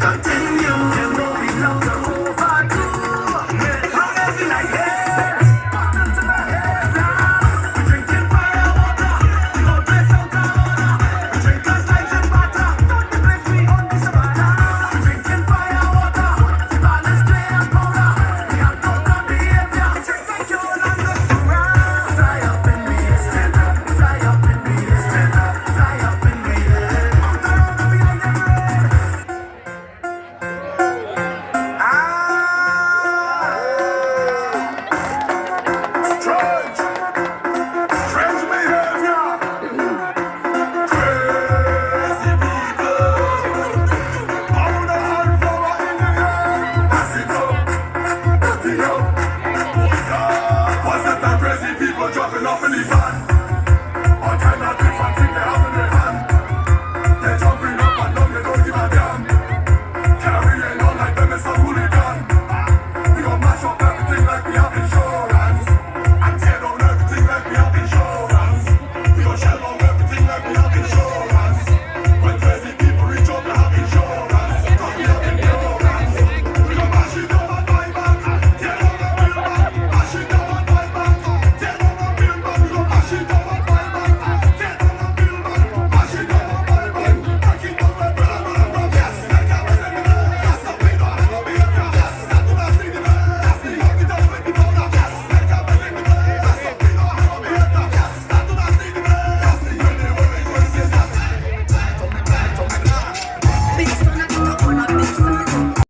continue. You know we love to overdo. Long as we like, yeah, bottom to my head, now. We drinking fire water, we gon' dress out our order. We drink us like and butter, don't the place we on the savannah. We drinking fire water, we balance clay and powder. We have no good behavior, drink like you and us to run. Fly up in the air, stand up, fly up in the air, stand up, fly up in the air. Out around the behind them red. Strange, strange behavior. Crazy people. Powder and flour in the air. Pass it up, put it up. What's that crazy people dropping off in the van?